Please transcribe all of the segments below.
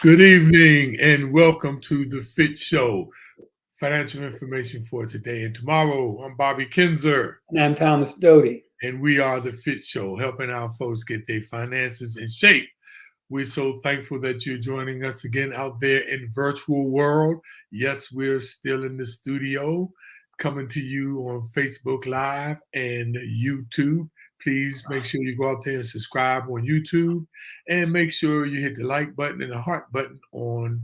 Good evening and welcome to the FITT Show. Financial information for today and tomorrow. I'm Bobby Kinzer. And I'm Thomas Doty. And we are the FITT Show, helping our folks get their finances in shape. We're so thankful that you're joining us again out there in virtual world. Yes, we're still in the studio, coming to you on Facebook Live and YouTube. Please make sure you go out there and subscribe on YouTube, and make sure you hit the like button and the heart button on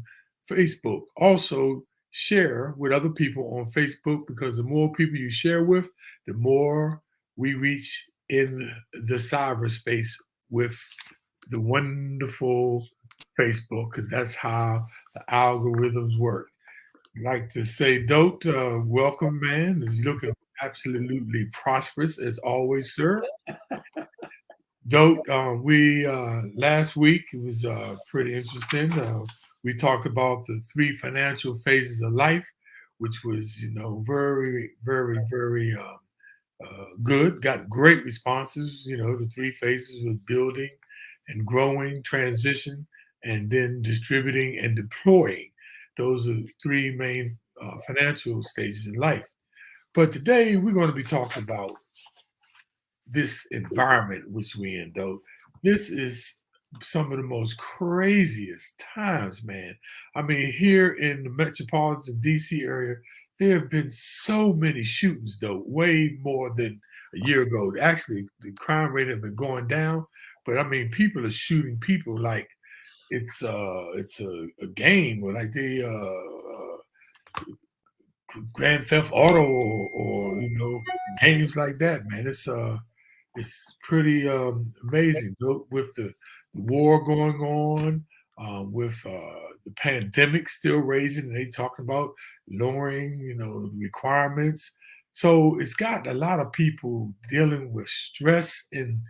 Facebook. Also, share with other people on Facebook, because the more people you share with, the more we reach in the cyberspace with the wonderful Facebook, because that's how the algorithms work. I'd like to say, Dote, welcome, man. You're looking absolutely prosperous as always, sir. Dote, we last week it was pretty interesting. We talked about the three financial phases of life, which was, very, very, very good. Got great responses. The three phases was building and growing, transition, and then distributing and deploying. Those are three main financial stages in life. But today we're going to be talking about this environment which we're in, though. This is some of the most craziest times, man. I mean, here in the metropolitan DC area, there have been so many shootings, though, way more than a year ago. Actually, the crime rate has been going down, but I mean, people are shooting people like it's a game, or like they Grand Theft Auto, or games like that, man. It's pretty amazing, though, with the war going on, with the pandemic still raising, and they talking about lowering, requirements. So it's got a lot of people dealing with stress, and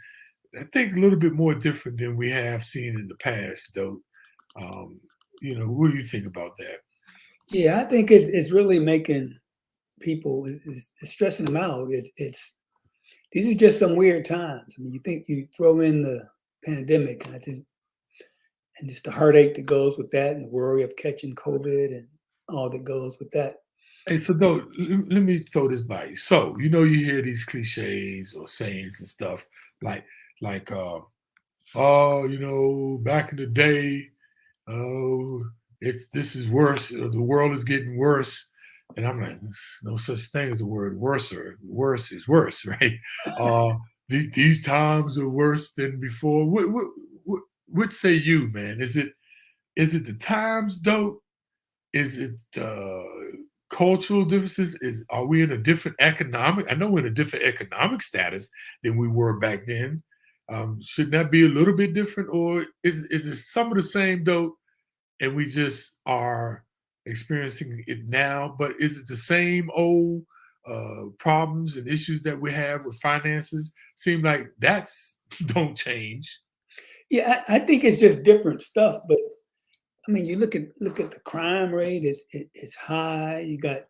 I think a little bit more different than we have seen in the past, though. Um, what do you think about that? Yeah, I think it's really making people it's stressing them out. It's these are just some weird times. I mean, you think you throw in the pandemic, and just the heartache that goes with that, and the worry of catching COVID and all that goes with that. Hey, so though, let me throw this by you. So, you hear these cliches or sayings and stuff like, like, oh, back in the day, oh, this is worse. The world is getting worse, and I'm like, there's no such thing as a word worser. Worse is worse, right? Uh, these times are worse than before. What say you, man? Is it the times though? Is it cultural differences? Are we in a different economic? I know we're in a different economic status than we were back then. Shouldn't that be a little bit different, or is it some of the same though? And we just are experiencing it now. But is it the same old problems and issues that we have with finances? Seem like that's don't change. Yeah, I think it's just different stuff. But I mean, you look at the crime rate. It's high. You got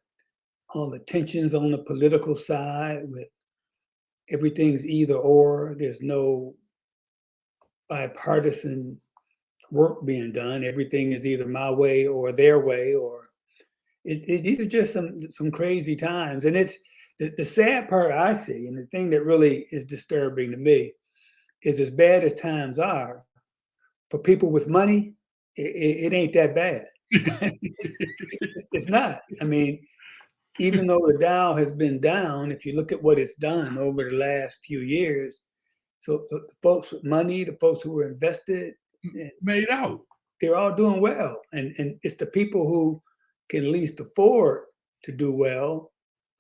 all the tensions on the political side with everything's either or. There's no bipartisan work being done. Everything is either my way or their way, or these are just some crazy times. And it's the sad part I see, and the thing that really is disturbing to me is, as bad as times are for people with money, it ain't that bad. It's not. I mean, even though the Dow has been down, if you look at what it's done over the last few years, so the folks with money, the folks who were invested, Made out. they're all doing well. And it's the people who can at least afford to do well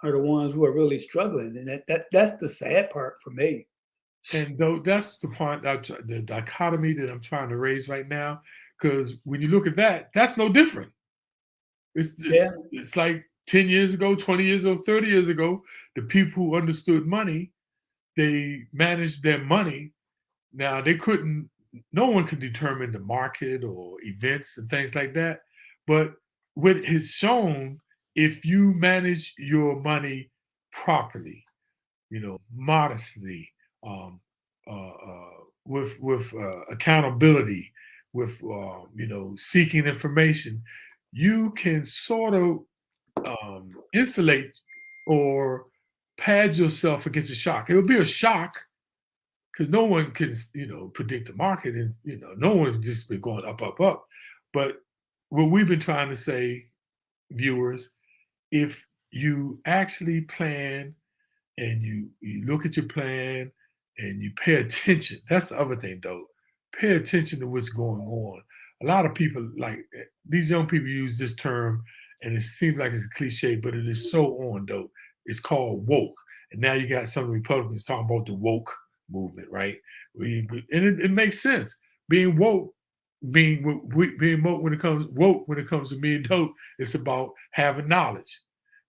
are the ones who are really struggling. And that's the sad part for me. And though that's the point, the dichotomy that I'm trying to raise right now, because when you look at that, that's no different. It's, Yeah. it's like 10 years ago, 20 years ago, 30 years ago, the people who understood money, they managed their money. Now they couldn't, no one could determine the market or events and things like that. But what is shown, if you manage your money properly, modestly, um, with accountability, with seeking information, you can sort of insulate or pad yourself against a shock. It'll be a shock because no one can, predict the market, and no one's just been going up, up, up. But what we've been trying to say, viewers, if you actually plan and you look at your plan and you pay attention, that's the other thing, though. Pay attention to what's going on. A lot of people, like these young people, use this term, and it seems like it's a cliche, but it is so on, though. It's called woke, and now you got some Republicans talking about the woke movement, right? And it makes sense. Being woke, being woke when it comes to me and dope, it's about having knowledge.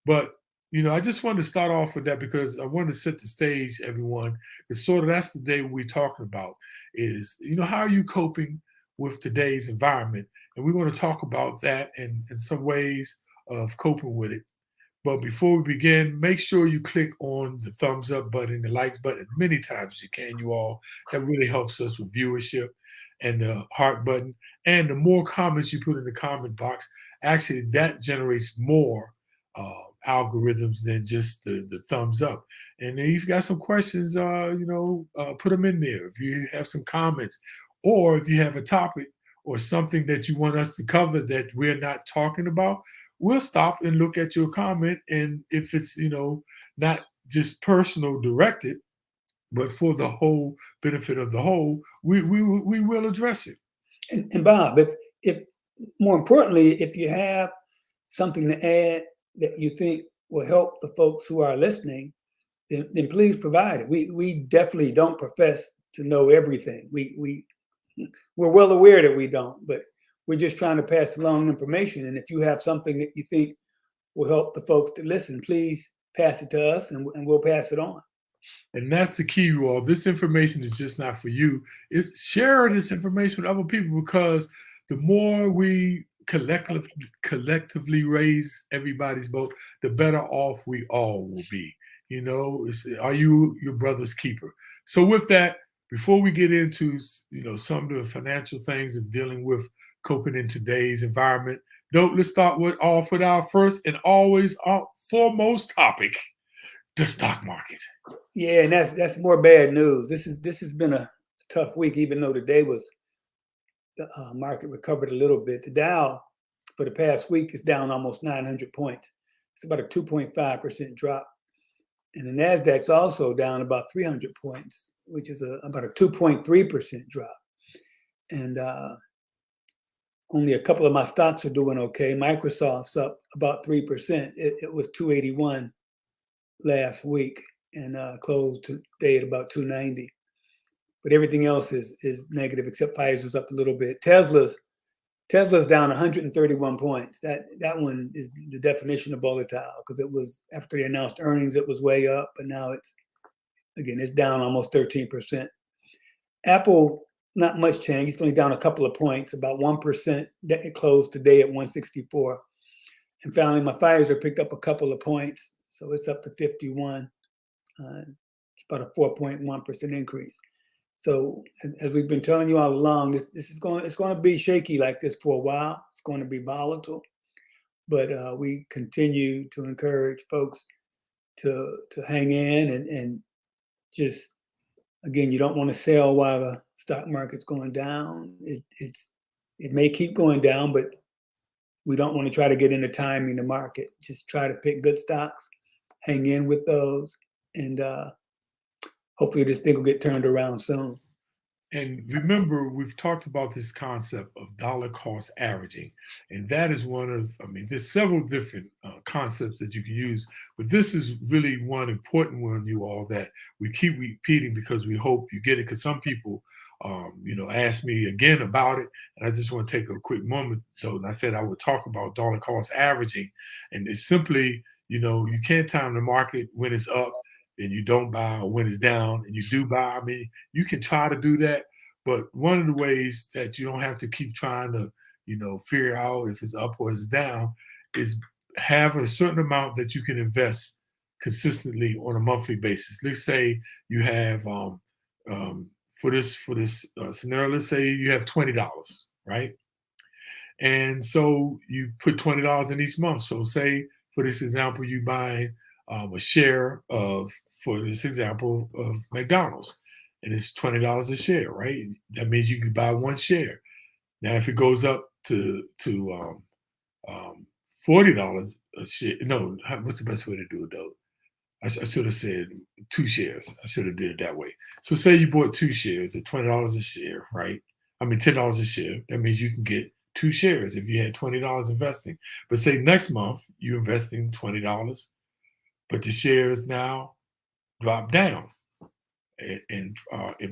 But I just wanted to start off with that because I wanted to set the stage, everyone. It's sort of that's the day we're talking about is, how are you coping with today's environment? And we're going to talk about that and some ways of coping with it. But before we begin, make sure you click on the thumbs up button, the likes button, as many times as you can, you all. That really helps us with viewership, and the heart button. And the more comments you put in the comment box, actually that generates more algorithms than just the thumbs up. And then if you've got some questions, put them in there. If you have some comments, or if you have a topic or something that you want us to cover that we're not talking about, we'll stop and look at your comment. And if it's, not just personal directed, but for the whole benefit of the whole, we will address it. And Bob, if more importantly, if you have something to add that you think will help the folks who are listening, then please provide it. We definitely don't profess to know everything. We're well aware that we don't, but we're just trying to pass along information. And if you have something that you think will help the folks to listen, please pass it to us, and we'll pass it on. And that's the key, you all. This information is just not for you. It's share this information with other people, because the more we collectively raise everybody's boat, the better off we all will be. Are you your brother's keeper? So with that, before we get into some of the financial things of dealing with coping in today's environment, let's start off with our first and always our foremost topic: the stock market. Yeah, and that's more bad news. This has been a tough week, even though today was the market recovered a little bit. The Dow for the past week is down almost 900 points. It's about a 2.5% drop. And the NASDAQ's also down about 300 points, which is about a 2.3% drop. And only a couple of my stocks are doing okay. Microsoft's up about 3%. It was 281 last week and closed today at about 290. But everything else is negative, except Pfizer's up a little bit. Tesla's down 131 points. That one is the definition of volatile, because it was after they announced earnings, it was way up, but now it's down almost 13%. Apple, not much change. It's only down a couple of points, about 1%. It closed today at 164. And finally, my Pfizer picked up a couple of points, so it's up to 51. It's about a 4.1% increase. So as we've been telling you all along, it's going to be shaky like this for a while. It's going to be volatile, but we continue to encourage folks to hang in and just, again, you don't want to sell while the stock market's going down. It may keep going down, but we don't want to try to get into timing the market. Just try to pick good stocks, hang in with those, and hopefully this thing will get turned around soon. And remember, we've talked about this concept of dollar cost averaging. And that is there's several different concepts that you can use, but this is really one important one, you all, that we keep repeating because we hope you get it. Because some people, ask me again about it. And I just want to take a quick moment, though. And I said I would talk about dollar cost averaging. And it's simply, you can't time the market when it's up and you don't buy, or when it's down and you do buy. You can try to do that, but one of the ways that you don't have to keep trying to, figure out if it's up or it's down is have a certain amount that you can invest consistently on a monthly basis. Let's say you have for this scenario, let's say you have $20 right? And so you put $20 in each month. So say for this example, you buy a share of, for this example, of McDonald's, and it's $20 a share, right? That means you can buy one share. Now, if it goes up to $40 a share, no, what's the best way to do it though? I should have said two shares. I should have did it that way. So say you bought two shares at $20 a share, right? I mean $10 a share. That means you can get two shares if you had $20 investing. But say next month you're investing $20, but the shares now drop down in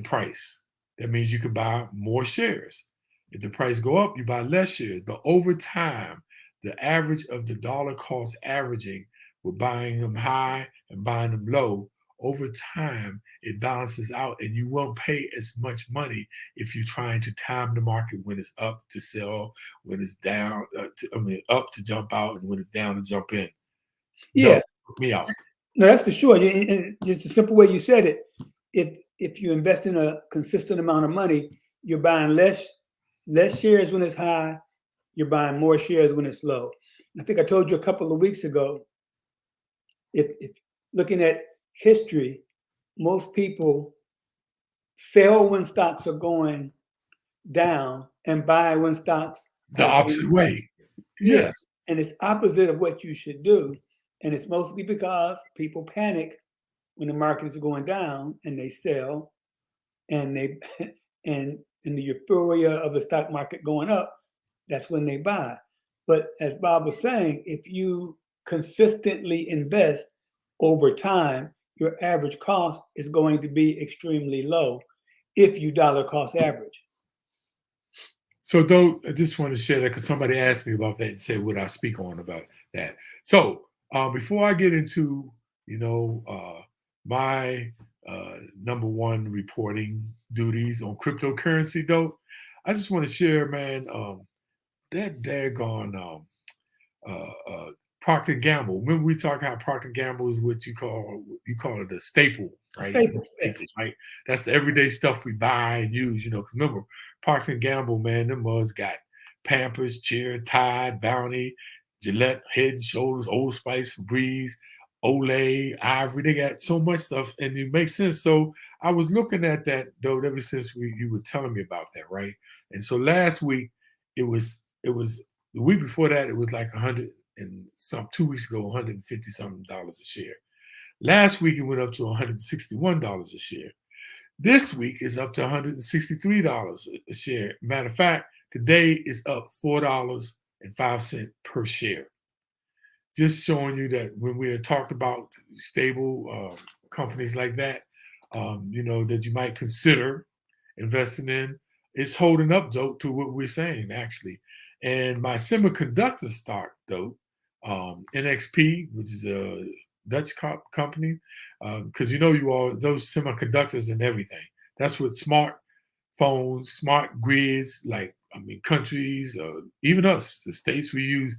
price. That means you can buy more shares. If the price go up, you buy less shares. But over time, the average of the dollar cost averaging with buying them high and buying them low, over time, it balances out and you won't pay as much money if you're trying to time the market when it's up to sell, when it's down, up to jump out, and when it's down to jump in. Yeah, Don't put me out. no, that's for sure. And just the simple way you said it, if you invest in a consistent amount of money, you're buying less shares when it's high, you're buying more shares when it's low. And I think I told you a couple of weeks ago, if looking at history, most people sell when stocks are going down and buy when stocks The are going opposite up. way. Yeah, Yes. and it's opposite of what you should do. And it's mostly because people panic when the market is going down and they sell, and they and in the euphoria of the stock market going up, that's when they buy. But as Bob was saying, if you consistently invest over time, your average cost is going to be extremely low if you dollar cost average. So, though, I just want to share that because somebody asked me about that and said, "Would I speak on about that?" So, before I get into, you know, my number one reporting duties on cryptocurrency, though, I just want to share, man, that daggone Procter and Gamble. Remember we talked how Procter and Gamble is what you call it a staple, right? Staple, yes. Staple, right? That's the everyday stuff we buy and use. You know, 'cause remember Procter and Gamble, man, them mugs got Pampers, Cheer, Tide, Bounty, Gillette, Head and Shoulders, Old Spice, Febreze, Olay, Ivory. They got so much stuff, and it makes sense. So I was looking at that though ever since you were telling me about that, right? And so last week it was the week before that it was like 100 and some 2 weeks ago, 150 something dollars a share. Last week it went up to $161 a share. This week is up to $163 a share. Matter of fact, today is up $4.05 per share. Just showing you that when we had talked about stable companies like that, that you might consider investing in, it's holding up though to what we're saying actually. And my semiconductor stock though, NXP, which is a Dutch company, because you all those semiconductors and everything. That's what smart phones, smart grids, like countries, even us, the states we use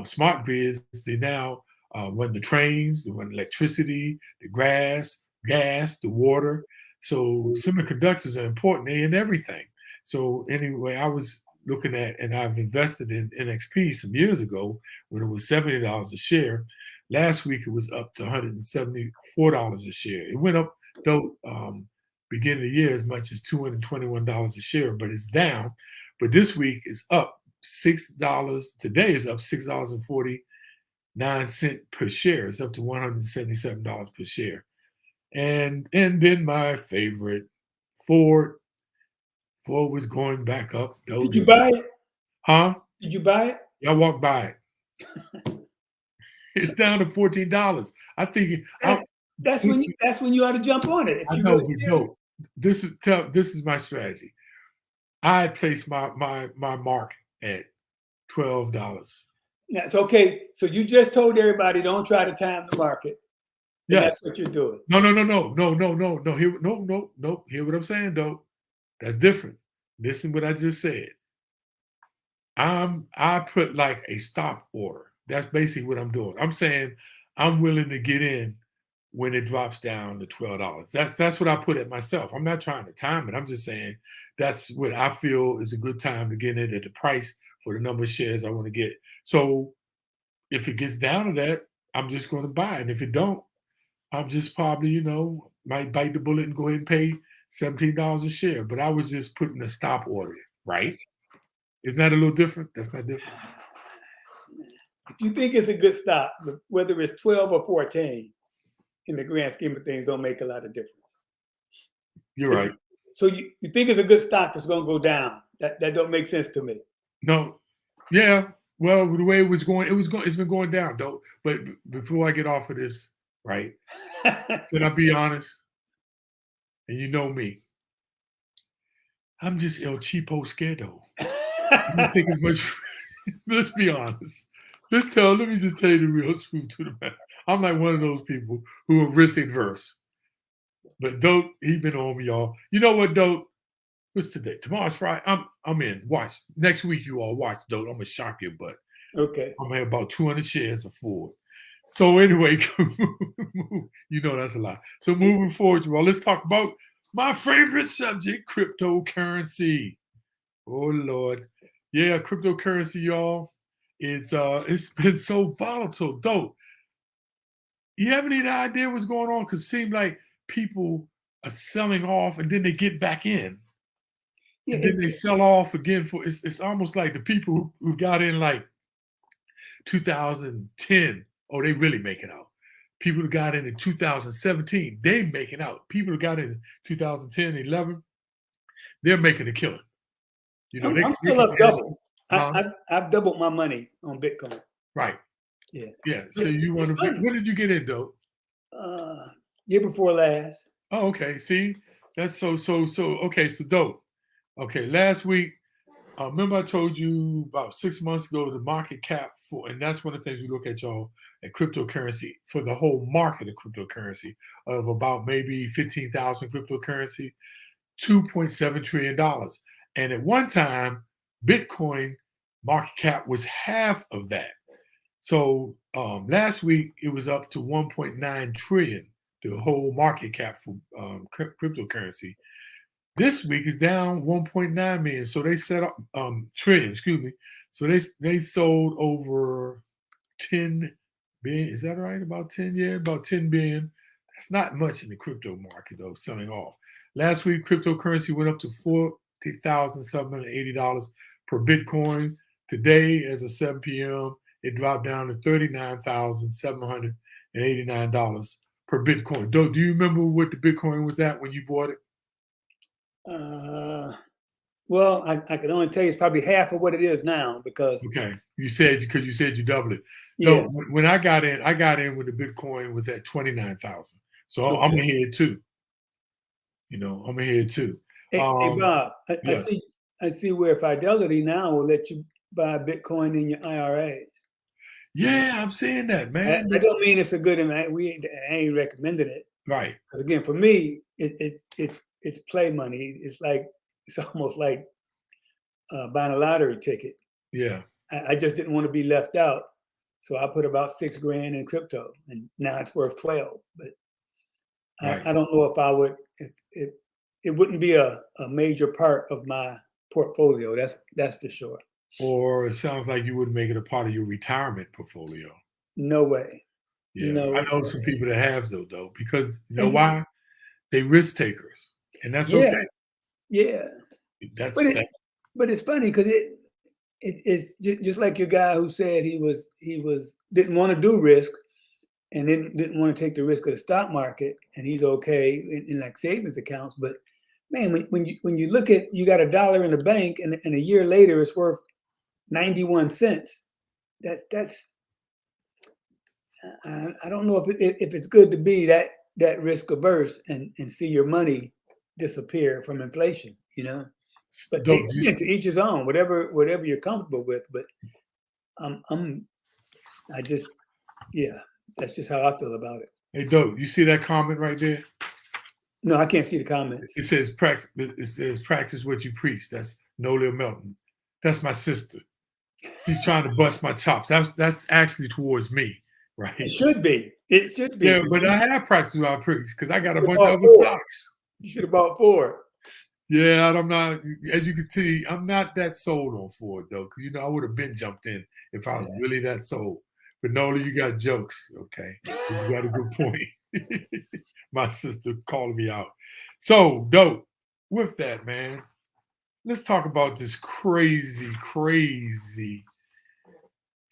smart grids. They now run the trains, they run electricity, the gas, the water. So semiconductors are important. They in everything. So anyway, I was looking at, and I've invested in NXP some years ago when it was $70 a share. Last week it was up to $174 a share. It went up though. Beginning of the year as much as $221 a share, but it's down. But this week is up $6. Today is up $6.49 per share. It's up to $177 per share. And then my favorite, Ford. Ford was going back up. Did you buy it? Huh? Did you buy it? I walked by it. It's down to $14. I think That's when you ought to jump on it. If I you know, really but serious. no. This is my strategy. I placed my mark at $12. That's okay. So you just told everybody don't try to time the market. And Yes. that's what you're doing. No. Hear what I'm saying though. That's different. Listen what I just said. I put like a stop order. That's basically what I'm doing. I'm saying I'm willing to get in when it drops down to $12. That's what I put it myself. I'm not trying to time it. I'm just saying that's what I feel is a good time to get in at the price for the number of shares I want to get. So if it gets down to that, I'm just going to buy it. And if it don't, I'm just probably, might bite the bullet and go ahead and pay $17 a share. But I was just putting a stop order, right? Isn't that a little different? That's not different. If you think it's a good stop, whether it's 12 or 14, in the grand scheme of things, don't make a lot of difference. You're right. So you think it's a good stock that's going to go down? That don't make sense to me. No. Yeah. Well, the way it's been going down, though. But before I get off of this, right? Can I be honest? And you know me. I'm just El Cheapo Scaredo. I don't think as much. Let's be honest. Let me just tell you the real truth to the matter. I'm like one of those people who are risk adverse. But Dope, he been on me, y'all. You know what, Dope? What's today? Tomorrow's Friday. I'm in. Watch. Next week, you all watch, Dope. I'm gonna shock your butt. Okay. I'm gonna have about 200 shares of Ford. So anyway, you know that's a lot. So moving forward, you all, let's talk about my favorite subject, cryptocurrency. Oh Lord. Yeah, cryptocurrency, y'all. It's been so volatile. Dope. You have any idea what's going on? Because it seems like people are selling off and then they get back in. Yeah, and then they sell off again it's almost like the people who got in like 2010, oh, they really make it out. People who got in 2017, they making out. People who got in 2010, 11, they're making a killing. I'm still up double. I've doubled my money on Bitcoin. Right. Yeah. Yeah. So you want to? When did you get in, though? Year before last. Oh, okay. See, that's so. Okay, so dope. Okay, last week, remember I told you about 6 months ago the market cap and that's one of the things we look at, y'all, at cryptocurrency for the whole market of cryptocurrency of about maybe 15,000 cryptocurrency, $2.7 trillion. And at one time, Bitcoin market cap was half of that. So last week it was up to 1.9 trillion, the whole market cap for cryptocurrency. This week is down 1.9 million. So they set up trillion, excuse me. So they sold over 10 billion. Is that right? About 10, yeah, about 10 billion. That's not much in the crypto market though, selling off. Last week, cryptocurrency went up to $40,780 per Bitcoin. Today, as of 7 p.m., it dropped down to $39,789 per Bitcoin. Do you remember what the Bitcoin was at when you bought it? Well, I can only tell you it's probably half of what it is now because. Okay, you said you doubled it. Yeah. No, when I got in when the Bitcoin was at 29,000. So Okay. I'm ahead too. I'm ahead too. Hey, Bob, I see where Fidelity now will let you buy Bitcoin in your IRAs. Yeah, I'm seeing that, man. I don't mean it's a good amount. I ain't recommending it. Right. Because again, for me, it's play money. It's almost like buying a lottery ticket. Yeah. I just didn't want to be left out, so I put about $6,000 in crypto, and now it's worth 12. But right. I don't know if I would. It wouldn't be a major part of my portfolio. That's for sure. Or it sounds like you wouldn't make it a part of your retirement portfolio. No way. Yeah, no I know some people that have though, because you know why? They risk takers, and that's okay. Yeah. But it's funny because it's just like your guy who said he didn't want to do risk, and didn't want to take the risk of the stock market, and he's okay in like savings accounts. But man, when you look at, you got $1 in the bank, and a year later it's worth 91 cents. That's I don't know if it's good to be that risk averse and see your money disappear from inflation, But to each his own, whatever you're comfortable with. But that's just how I feel about it. Hey, Dope, you see that comment right there? No, I can't see the comments. It says practice what you preach. That's Nolia Melton. That's my sister. She's trying to bust my chops. That's actually towards me, right? It should be. It should be. Yeah, but I have practiced what I preach because I got a You bunch of bought other 4. stocks. You should have bought 4. Yeah, and I'm not, as you can see, I'm not that sold on Ford though, because I would have been jumped in if I was really that sold. But Nola, you got jokes, okay? You got a good point. My sister calling me out. So, dope. With that, man, let's talk about this crazy, crazy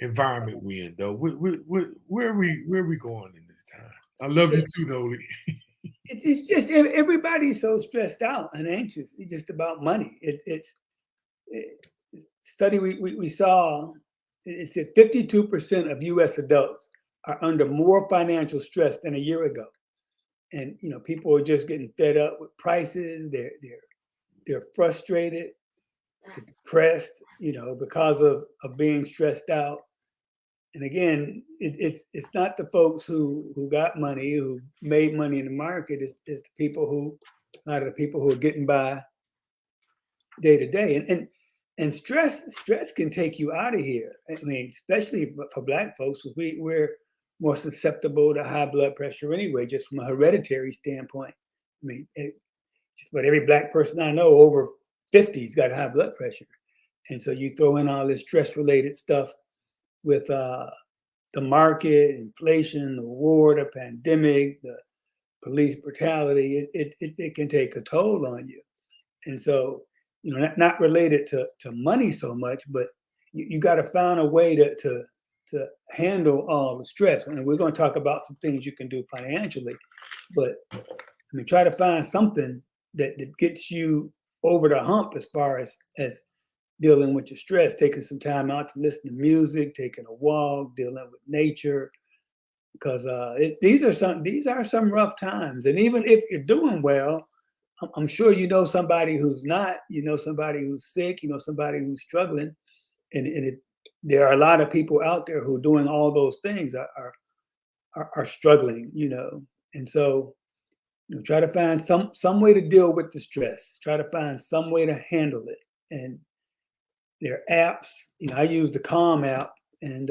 environment we in, though. Where are we going in this time? I love you too, Nola. It's just everybody's so stressed out and anxious. It's just about money. It's study we saw. It said 52% of U.S. adults are under more financial stress than a year ago, and people are just getting fed up with prices. They're frustrated, depressed, because of being stressed out. And again, it's not the folks who got money, who made money in the market. It's the people a lot of the people who are getting by day to day. And stress can take you out of here. I mean, especially for Black folks, we're more susceptible to high blood pressure anyway, just from a hereditary standpoint. I mean, just about every Black person I know over 50's got high blood pressure. And so you throw in all this stress-related stuff with the market, inflation, the war, the pandemic, the police brutality, it can take a toll on you. And so, not related to money so much, but you got to find a way to handle all the stress. And we're going to talk about some things you can do financially, but I mean, try to find something that gets you over the hump as far as dealing with your stress, taking some time out to listen to music, taking a walk, dealing with nature, because these are some rough times. And even if you're doing well, I'm sure somebody who's not, somebody who's sick, somebody who's struggling, and there are a lot of people out there who are doing all those things are struggling, and so try to find some way to deal with the stress. Try to find some way to handle it, and there are apps. I use the Calm app, and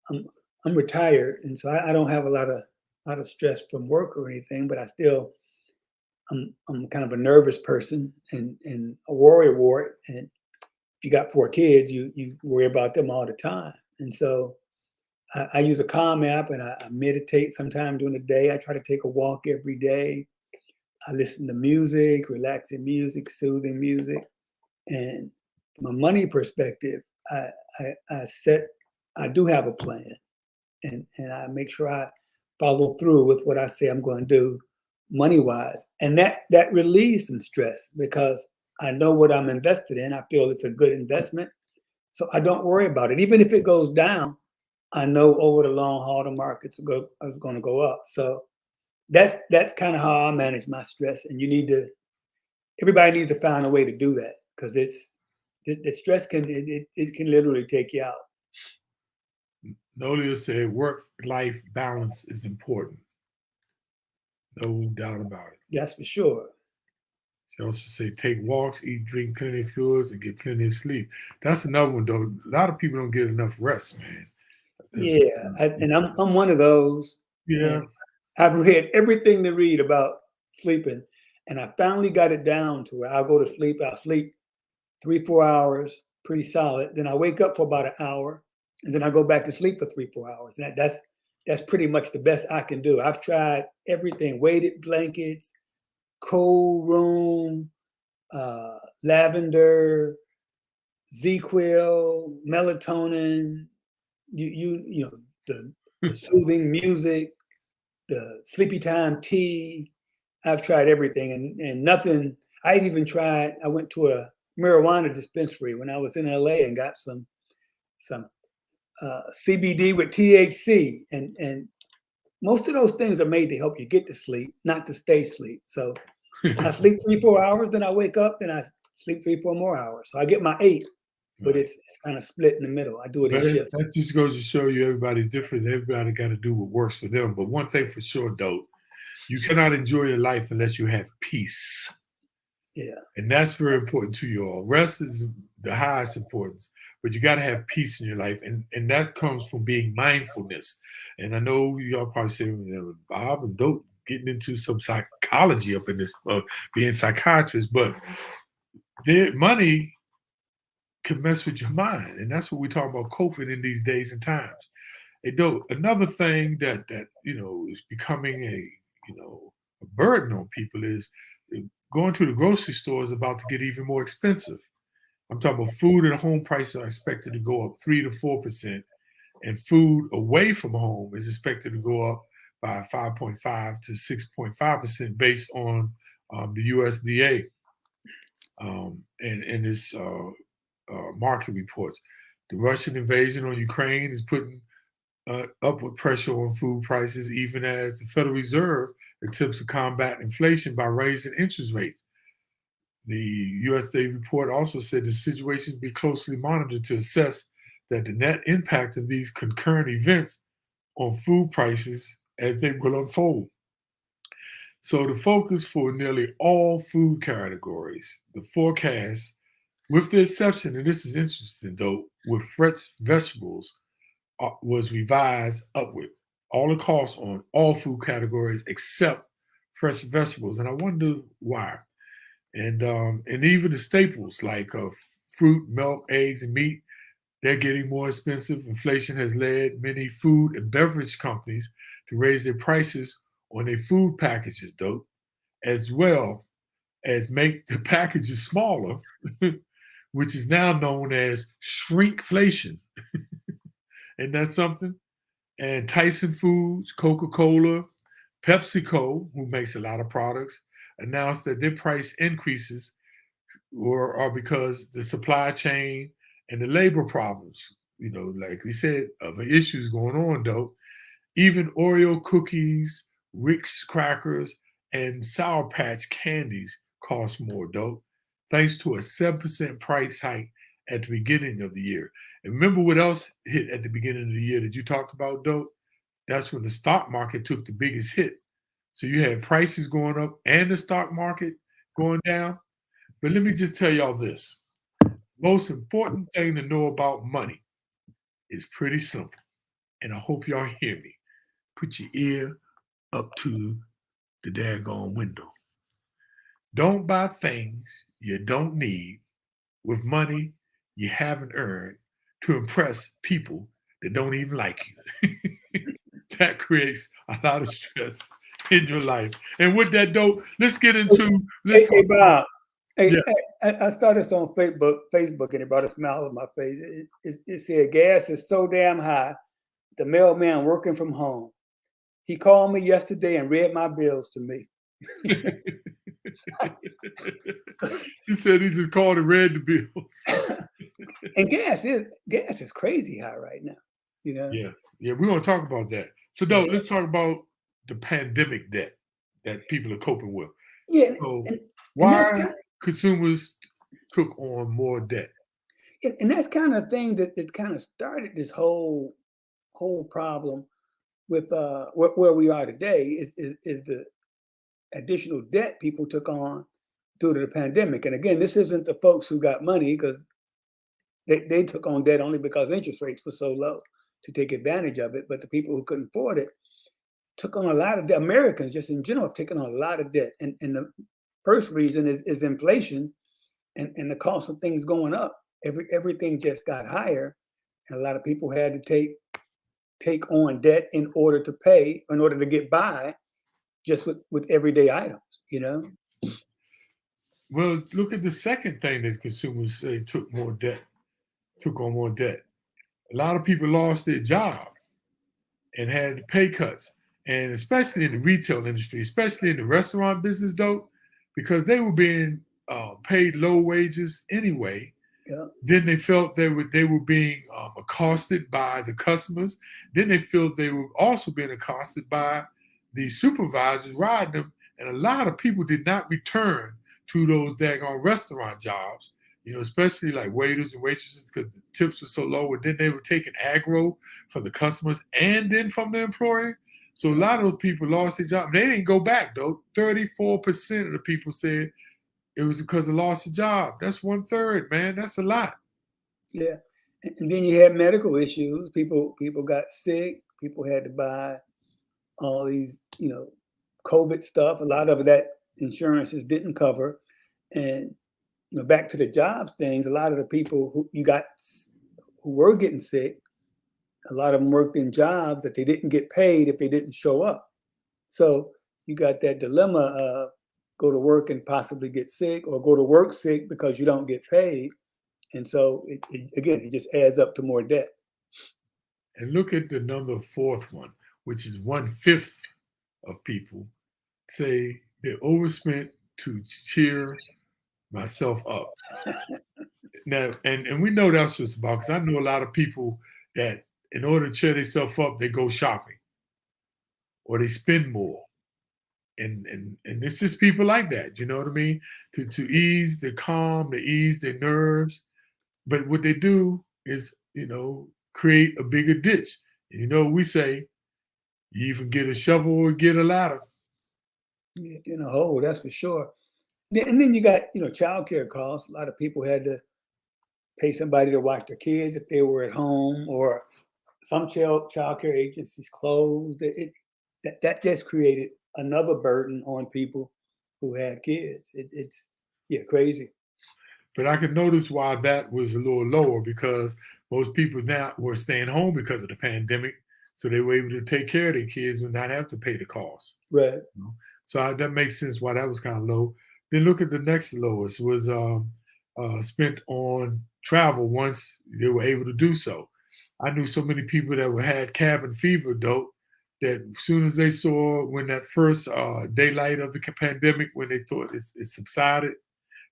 I'm retired, and so I don't have a lot of stress from work or anything. But I'm kind of a nervous person and a worry wart. And if you got 4 kids, you worry about them all the time. And so I use a Calm app, and I meditate sometime during the day. I try to take a walk every day. I listen to music, relaxing music, soothing music, and from a money perspective, I do have a plan, and I make sure I follow through with what I say I'm going to do money wise, and that relieves some stress because I know what I'm invested in. I feel it's a good investment, so I don't worry about it. Even if it goes down, I know over the long haul the market's going to go up. So that's kind of how I manage my stress, and everybody needs to find a way to do that because the stress can literally take you out. Nolia said work-life balance is important. No doubt about it. That's for sure. She also said take walks, drink plenty of fluids, and get plenty of sleep. That's another one, though. A lot of people don't get enough rest, man. Yeah, and I'm one of those. Yeah. I've read everything to read about sleeping, and I finally got it down to where I'll go to sleep. I'll sleep 3-4 hours, pretty solid. Then I wake up for about an hour, and then I go back to sleep for 3-4 hours. And that's pretty much the best I can do. I've tried everything: weighted blankets, cold room, lavender, ZQL, melatonin. The soothing music, the sleepy time tea. I've tried everything, and nothing. I went to a marijuana dispensary when I was in LA and got some CBD with THC, and most of those things are made to help you get to sleep, not to stay asleep. So I sleep 3-4 hours, then I wake up, then I sleep 3-4 more hours. So I get my 8, but it's kind of split in the middle. I do it in shifts. That just goes to show you everybody's different. Everybody got to do what works for them. But one thing for sure, though, you cannot enjoy your life unless you have peace. Yeah. And that's very important to you all. Rest is the highest importance. but you got to have peace in your life. And that comes from being mindfulness. And I know y'all probably saying, Bob and Dope getting into some psychology up in this, being psychiatrists, but their money can mess with your mind. And that's what we talk about coping in these days and times. And though another thing that is becoming a burden on people is going to the grocery store is about to get even more expensive. I'm talking about food at home prices are expected to go up 3 to 4%, and food away from home is expected to go up by 5.5 to 6.5% based on the USDA and this market reports. The Russian invasion on Ukraine is putting upward pressure on food prices, even as the Federal Reserve attempts to combat inflation by raising interest rates. The USDA report also said the situation will be closely monitored to assess that the net impact of these concurrent events on food prices as they will unfold. So the focus for nearly all food categories, the forecast, with the exception, and this is interesting though, with fresh vegetables, was revised upward. All the costs on all food categories except fresh vegetables, and I wonder why. And even the staples like fruit, milk, eggs, and meat, they're getting more expensive. Inflation has led many food and beverage companies to raise their prices on their food packages, though, as well as make the packages smaller, which is now known as shrinkflation. Isn't that something? And Tyson Foods, Coca-Cola, PepsiCo, who makes a lot of products, announced that their price increases are because the supply chain and the labor problems, like we said, of the issues going on, though. Even Oreo cookies, Rick's crackers, and Sour Patch candies cost more, though, thanks to a 7% price hike at the beginning of the year. And remember what else hit at the beginning of the year that you talked about, though? That's when the stock market took the biggest hit. So you had prices going up and the stock market going down. But let me just tell y'all this. Most important thing to know about money is pretty simple. And I hope y'all hear me. Put your ear up to the daggone window. Don't buy things you don't need with money you haven't earned to impress people that don't even like you. That creates a lot of stress in your life. And with that, though, let's get into. Hey, Bob. Hey, Yeah. I started this on Facebook, and it brought a smile on my face. It said gas is so damn high. The mailman working from home. He called me yesterday and read my bills to me. He said he just called and read the bills. And gas is crazy high right now. Yeah, we're gonna talk about that. So, though, let's talk about the pandemic debt that people are coping with. Yeah. So, and why consumers took on more debt? And that's kind of thing that kind of started this whole problem with where we are today is the additional debt people took on due to the pandemic. And again, this isn't the folks who got money because they took on debt only because interest rates were so low to take advantage of it. But the people who couldn't afford it took on a lot of debt. Americans just in general have taken on a lot of debt. And the first reason is inflation and the cost of things going up. Everything just got higher. And a lot of people had to take on debt in order to pay, in order to get by just with everyday items, Well, look at the second thing that consumers say took on more debt. A lot of people lost their job and had pay cuts, and especially in the retail industry, especially in the restaurant business, though, because they were being paid low wages anyway. Yeah. Then they felt they were being accosted by the customers. Then they felt they were also being accosted by the supervisors riding them, and a lot of people did not return to those daggone restaurant jobs. Especially like waiters and waitresses, because the tips were so low, and then they were taking aggro from the customers and then from the employer. So a lot of those people lost their job. They didn't go back though. 34% of the people said it was because they lost a job. That's 1/3, man. That's a lot. Yeah. And then you had medical issues. People got sick. People had to buy all these, COVID stuff. A lot of that insurances didn't cover. And back to the jobs things. A lot of the people who were getting sick, a lot of them worked in jobs that they didn't get paid if they didn't show up. So you got that dilemma of go to work and possibly get sick, or go to work sick because you don't get paid. And so it just adds up to more debt. And look at the number fourth one, which is 1/5 of people say they overspent to cheer myself up. Now, and we know that's what it's about, because I know a lot of people that in order to cheer themselves up, they go shopping or they spend more. And it's just people like that, you know what I mean? To ease the calm, to ease their nerves. But what they do is, create a bigger ditch. And we say, you even get a shovel or get a ladder. Yeah, in a hole, that's for sure. And then you got, childcare costs. A lot of people had to pay somebody to watch their kids if they were at home, or some childcare agencies closed. That just created another burden on people who had kids. It's crazy. But I could notice why that was a little lower, because most people now were staying home because of the pandemic. So they were able to take care of their kids and not have to pay the cost. Right. So that makes sense why that was kind of low. Then look at the next lowest was spent on travel once they were able to do so. I knew so many people that had cabin fever, though, that as soon as they saw when that first daylight of the pandemic, when they thought it subsided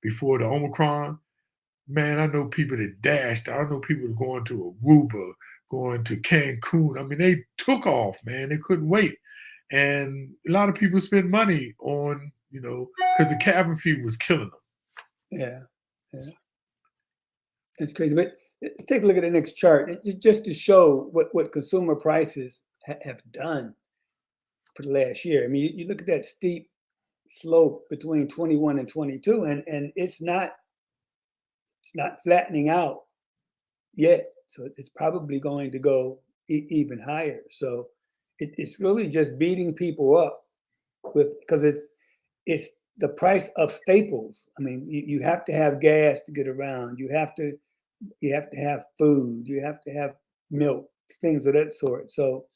before the Omicron, man, I know people that dashed. I know people going to Aruba, going to Cancun. I mean, they took off, man. They couldn't wait. And a lot of people spend money on, because the cabin fever was killing them. Yeah. It's crazy. But let's take a look at the next chart, just to show what consumer prices have done for the last year. I mean, you look at that steep slope between 21 and 22, and it's not flattening out yet. So it's probably going to go even higher. So it's really just beating people up because it's the price of staples. I mean, you have to have gas to get around. You have to have food. You have to have milk, things of that sort. So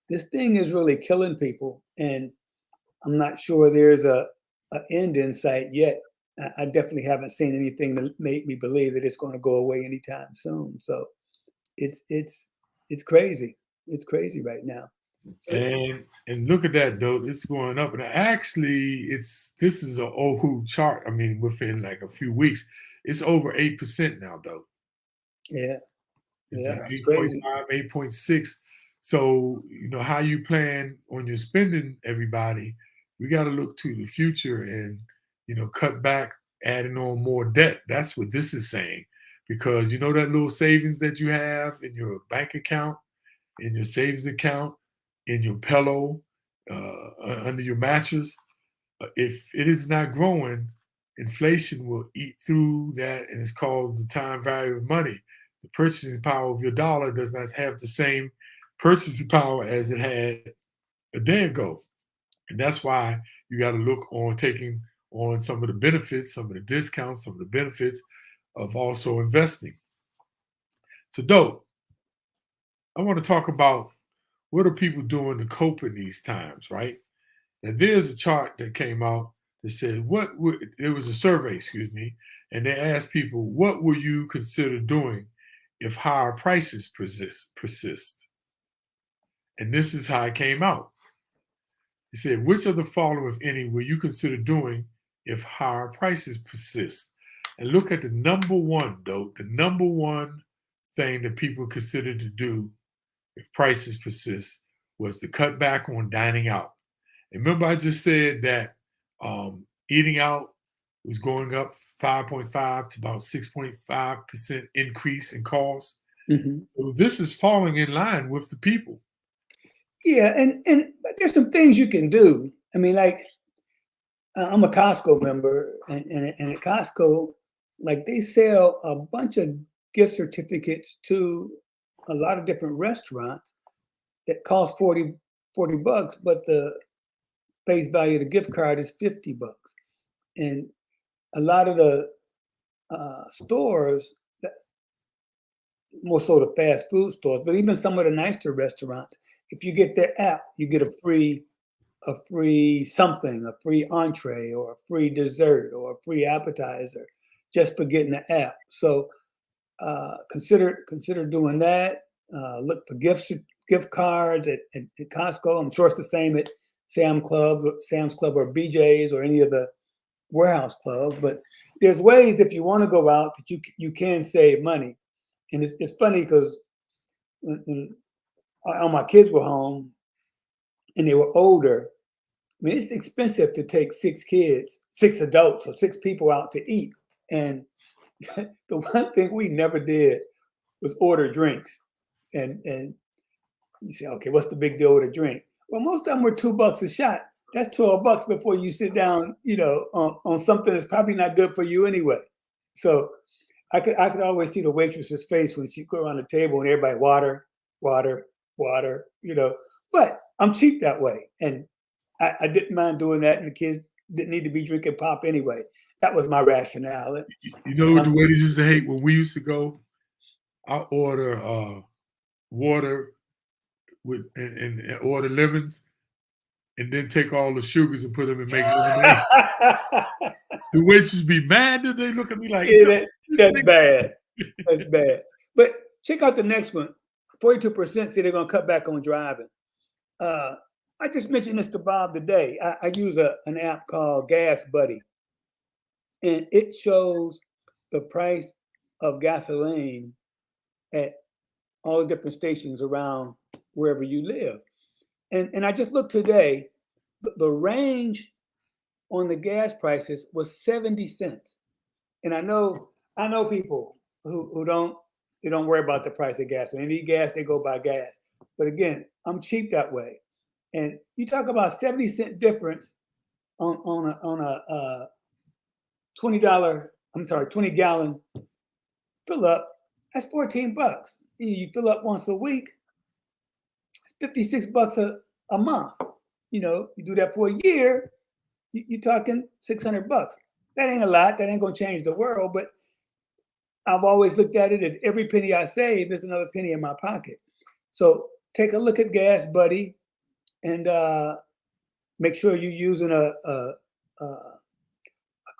this thing is really killing people, and I'm not sure there's a end in sight yet. I definitely haven't seen anything that made me believe that it's going to go away anytime soon. So it's crazy. It's crazy right now. So, And look at that, though. It's going up. And actually, this is an old chart. I mean, within like a few weeks, it's over 8% now, though. Yeah. It's Yeah, like it's 8.5, 8.6. So, how you plan on your spending, everybody, we got to look to the future and, cut back, adding on more debt. That's what this is saying. Because that little savings that you have in your bank account, in your savings account, in your pillow, under your mattress, if it is not growing, inflation will eat through that, and it's called the time value of money. The purchasing power of your dollar does not have the same purchasing power as it had a day ago. And that's why you got to look on taking on some of the benefits, some of the discounts, some of the benefits of also investing. So, Dope, I want to talk about what are people doing to cope in these times, right? Now, there's a chart that came out that said, it was a survey, excuse me, and they asked people, what will you consider doing if higher prices persist? And this is how it came out. It said, which of the following, if any, will you consider doing if higher prices persist? And look at the number one, though, the number one thing that people consider to do if prices persist was to cut back on dining out. And remember, I just said that eating out was going up 5.5 to about 6.5% increase in cost. mhm. So this is falling in line with the people. Yeah, and but there's some things you can do. I mean, like I'm a Costco member, and at Costco, like they sell a bunch of gift certificates to a lot of different restaurants that cost 40 bucks, but the face value of the gift card is 50 bucks. And a lot of the stores, more so the fast food stores, but even some of the nicer restaurants, if you get their app, you get a free something, a free entree or a free dessert or a free appetizer just for getting the app. So consider doing that. Look for gift cards at Costco. I'm sure it's the same at Sam's Club or BJ's or any of the warehouse clubs. But there's ways if you want to go out that you can save money. And it's funny because when all my kids were home and they were older, I mean, it's expensive to take 6 adults or 6 people out to eat. And the one thing we never did was order drinks. And you say, okay, what's the big deal with a drink? Well, most of them were $2 a shot. That's 12 bucks before you sit down, on something that's probably not good for you anyway. So I could always see the waitress's face when she go around the table and everybody water. But I'm cheap that way. And I didn't mind doing that, and the kids didn't need to be drinking pop anyway. That was my rationale. You know what the waiters used to hate when we used to go? I order water with and order lemons, and then take all the sugars and put them and make lemonade. The waitress be mad that they look at me like, yeah, that's bad. That's bad. But check out the next one. 42% say they're going to cut back on driving. I just mentioned this to Bob today. I use an app called Gas Buddy, and it shows the price of gasoline at all the different stations around wherever you live. And I just looked today, the range on the gas prices was 70 cents. And I know people who don't worry about the price of gas. When they need gas, they go buy gas. But again, I'm cheap that way. And you talk about 70-cent difference on a $20 gallon fill up. That's 14 bucks. You fill up once a week, it's 56 bucks a month. You do that for a year, you're talking 600 bucks. That ain't a lot. That ain't gonna change the world. But I've always looked at it as every penny I save is another penny in my pocket. So take a look at Gas Buddy, and make sure you're using a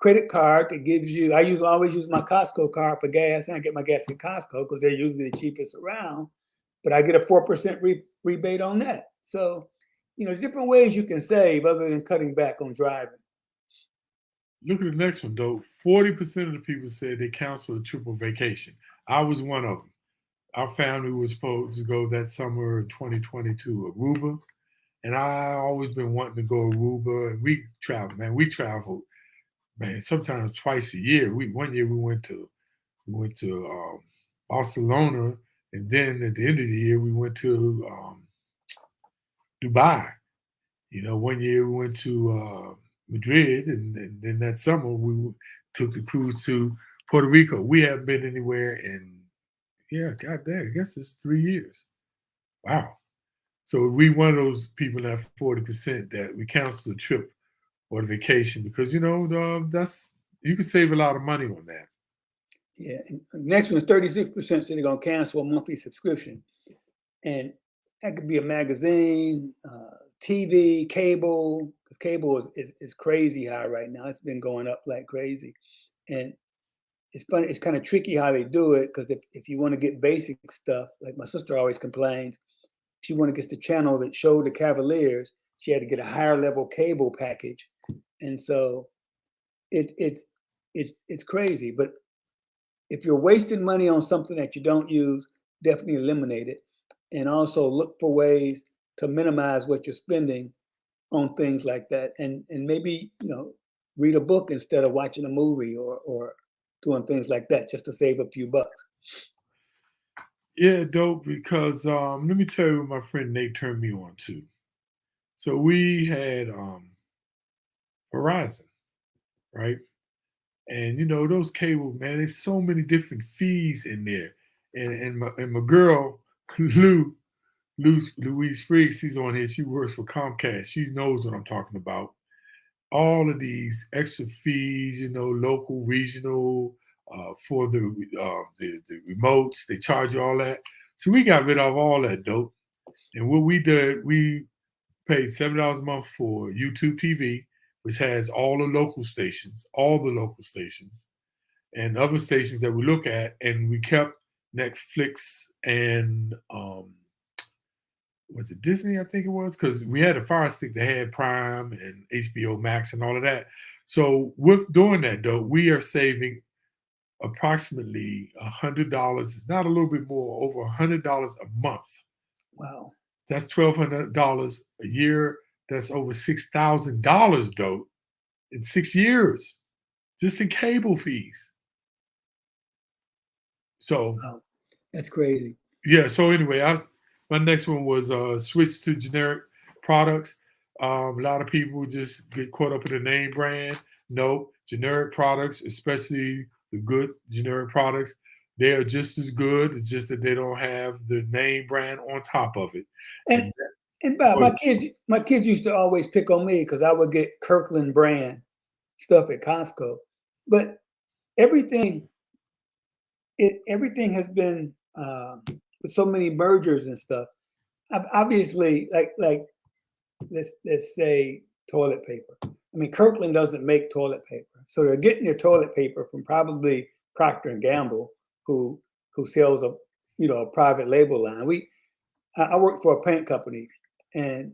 credit card that gives you. I always use my Costco card for gas, and I get my gas at Costco because they're usually the cheapest around. But I get a 4% rebate on that. So, different ways you can save other than cutting back on driving. Look at the next one, though. 40% of the people said they canceled a trip or vacation. I was one of them. Our family was supposed to go that summer in 2020 to Aruba. And I always been wanting to go to Aruba. And we traveled, man, sometimes twice a year. One year we went to Barcelona, and then at the end of the year we went to Dubai. One year we went to Madrid, and then that summer we took a cruise to Puerto Rico. We haven't been anywhere in, God dang, I guess it's 3 years. Wow. So we one of those people that 40% that we cancel the trip or the vacation because that's you can save a lot of money on that. Yeah. And next one is 36% say they're gonna cancel a monthly subscription, and that could be a magazine, TV, cable, because cable is crazy high right now. It's been going up like crazy, and it's funny. It's kind of tricky how they do it because if you want to get basic stuff, like my sister always complains. She wanted to get the channel that showed the Cavaliers. She had to get a higher level cable package, and so it's crazy. But if you're wasting money on something that you don't use, definitely eliminate it, and also look for ways to minimize what you're spending on things like that, and maybe read a book instead of watching a movie or doing things like that just to save a few bucks. Yeah, dope. Because let me tell you what my friend Nate turned me on to. So we had Verizon, right? And those cable, man, there's so many different fees in there. And my girl, Lou, Louise Spriggs, she's on here. She works for Comcast. She knows what I'm talking about. All of these extra fees, local, regional, for the remotes, they charge you all that. So we got rid of all that dope. And what we did, we paid $7 a month for YouTube TV, which has all the local stations, and other stations that we look at, and we kept Netflix and was it Disney? I think it was, because we had a Fire Stick that had Prime and HBO Max and all of that. So with doing that, though, we are saving approximately $100, not a little bit more, over $100 a month. Wow. That's $1,200 a year. That's over $6,000, though, in 6 years, just in cable fees. So, Wow. That's crazy. yeah. So anyway, my next one was switch to generic products. A lot of people just get caught up in the name brand. No, generic products, especially the good generic products, they are just as good. It's just that they don't have the name brand on top of it. And And and Bob, but my kids used to always pick on me because I would get Kirkland brand stuff at Costco. But everything everything has been with so many mergers and stuff. Obviously, like let's say toilet paper. I mean, Kirkland doesn't make toilet paper, so they're getting their toilet paper from probably Procter and Gamble, who sells a private label line. I worked for a paint company, and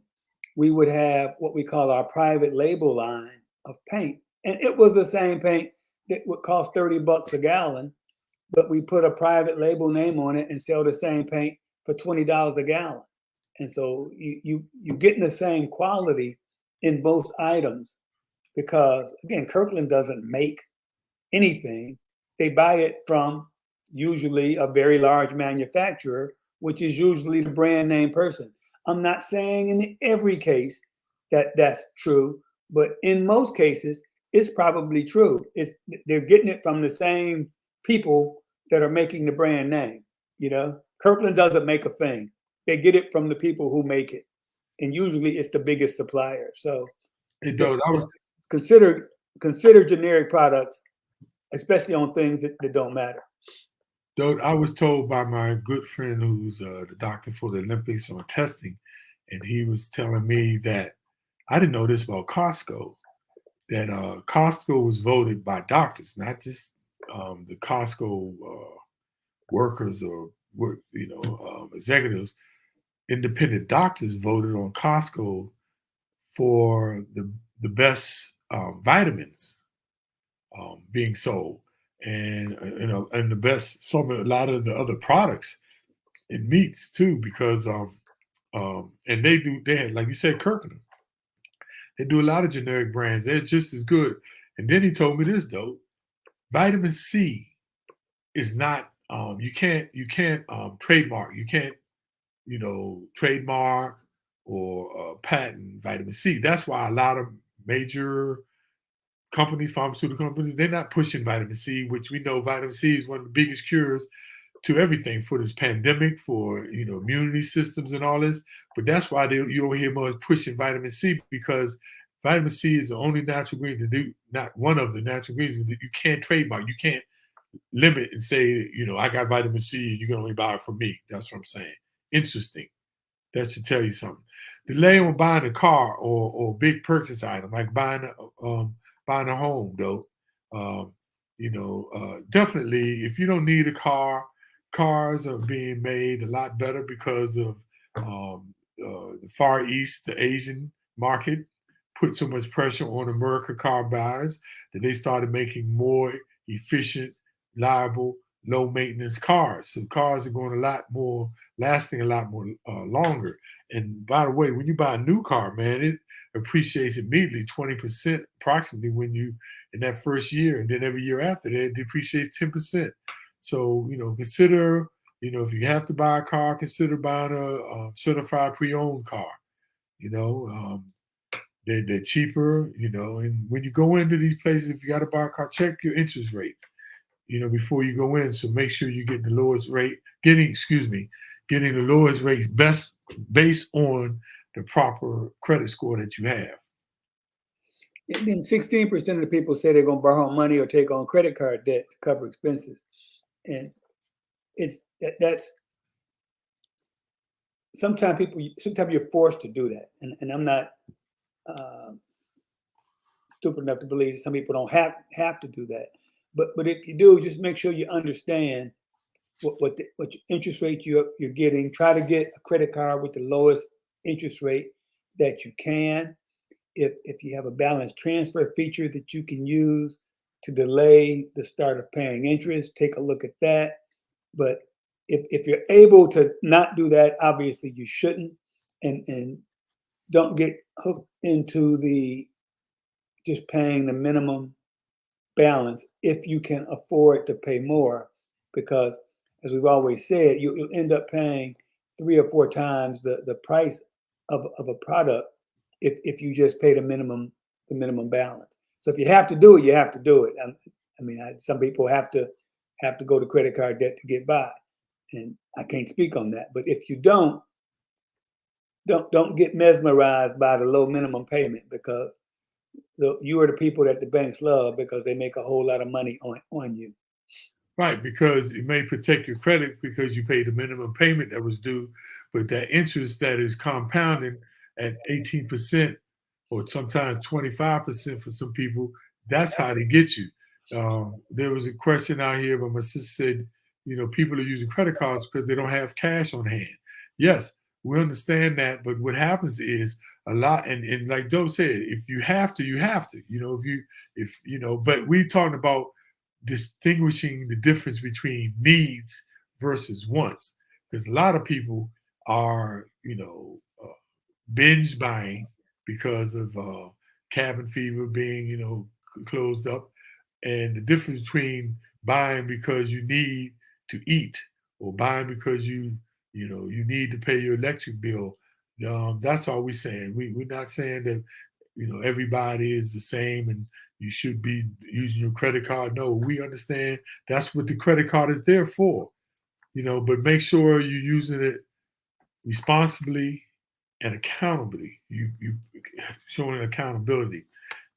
we would have what we call our private label line of paint, and it was the same paint that would cost $30 a gallon, but we put a private label name on it and sell the same paint for $20 a gallon. And so you getting the same quality in both items because again, Kirkland doesn't make anything. They buy it from usually a very large manufacturer, which is usually the brand name person. I'm not saying in every case that that's true, but in most cases, it's probably true. They're getting it from the same people that are making the brand name. Kirkland doesn't make a thing. They get it from the people who make it, and usually it's the biggest supplier. So it just does. I was consider generic products, especially on things that don't matter. Though I was told by my good friend who's the doctor for the Olympics on testing, and he was telling me that I didn't know this about Costco. That Costco was voted by doctors, not just the Costco workers or executives. Independent doctors voted on Costco for the best vitamins being sold, and and the best a lot of the other products and meats too, because and they had, like you said, Kirkland. They do a lot of generic brands. They're just as good. And then he told me this though: vitamin C is not you can't trademark. You can't trademark or patent vitamin C. That's why a lot of major companies, pharmaceutical companies, they're not pushing vitamin C, which we know vitamin C is one of the biggest cures to everything for this pandemic, for immunity systems and all this. But that's why you don't hear much pushing vitamin C, because vitamin C is the only natural ingredient to do, not one of the natural ingredients that you can't trademark. You can't limit and say, I got vitamin C and you can only buy it from me. That's what I'm saying. Interesting. That should tell you something. Delay on buying a car or big purchase item like buying a home, though. Definitely, if you don't need a car, cars are being made a lot better because of the Far East, the Asian market, put so much pressure on American car buyers that they started making more efficient, reliable, low maintenance cars. So cars are going lasting a lot more longer. And by the way, when you buy a new car, man, it appreciates immediately 20% approximately when you in that first year, and then every year after that, it depreciates 10%. So consider if you have to buy a car, consider buying a certified pre-owned car. You know, They're cheaper, and when you go into these places, if you got to buy a car, check your interest rates, before you go in. So make sure you get the lowest rate, getting the lowest rates best based on the proper credit score that you have. And then 16% of the people say they're going to borrow money or take on credit card debt to cover expenses. And that's sometimes you're forced to do that. And I'm not stupid enough to believe some people don't have to do that. But if you do, just make sure you understand what interest rate you're getting. Try to get a credit card with the lowest interest rate that you can. If you have a balance transfer feature that you can use to delay the start of paying interest, take a look at that. But if you're able to not do that, obviously you shouldn't, and don't get hooked into the just paying the minimum balance if you can afford to pay more, because as we've always said, you'll end up paying 3 or 4 times the price of a product if you just pay the minimum balance. So if you have to do it, you have to do it. Some people have to go to credit card debt to get by, and I can't speak on that. But if you don't get mesmerized by the low minimum payment, because you are the people that the banks love because they make a whole lot of money on you. Right, because it may protect your credit because you paid the minimum payment that was due, but that interest that is compounding at 18% or sometimes 25% for some people, that's how they get you. There was a question out here, but my sister said, people are using credit cards because they don't have cash on hand. Yes, we understand that, but what happens is a lot, and like Joe said, if you have to, you have to. But we talking about distinguishing the difference between needs versus wants, because a lot of people are binge buying because of cabin fever being closed up, and the difference between buying because you need to eat or buying because you need to pay your electric bill. That's all we're saying. We're not saying that everybody is the same and you should be using your credit card. No, we understand that's what the credit card is there for, but make sure you're using it responsibly and accountably. You showing accountability.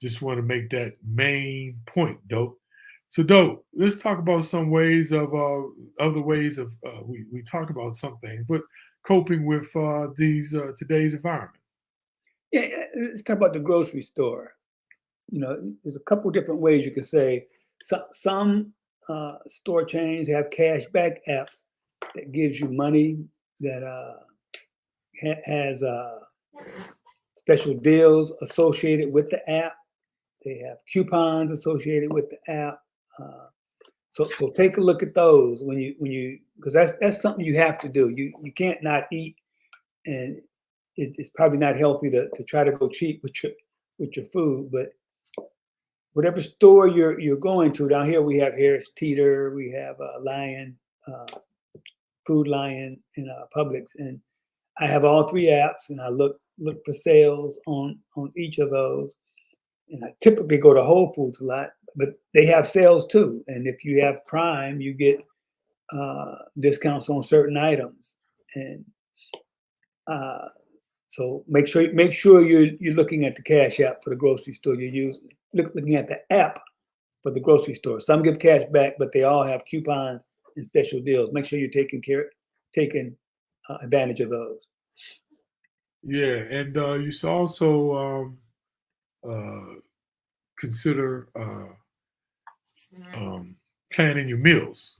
Just want to make that main point, Dope. So, Dope, let's talk about some ways of other ways of we talked about some things, but coping with these today's environment. Yeah, let's talk about the grocery store. There's a couple different ways you can say. Some store chains have cash back apps that gives you money that has special deals associated with the app. They have coupons associated with the app. So take a look at those when you because that's something you have to do. You can't not eat, and it's probably not healthy to try to go cheap with your food. But whatever store you're going to, down here we have Harris Teeter, we have Lion, Food Lion, and Publix, and I have all 3 apps, and I look for sales on each of those. And I typically go to Whole Foods a lot, but they have sales too. And if you have Prime, you get discounts on certain items. And so make sure you're looking at the cash app for the grocery store you're using. Looking at the app for the grocery store. Some give cash back, but they all have coupons and special deals. Make sure you're taking advantage of those. Yeah, and you should also consider planning your meals.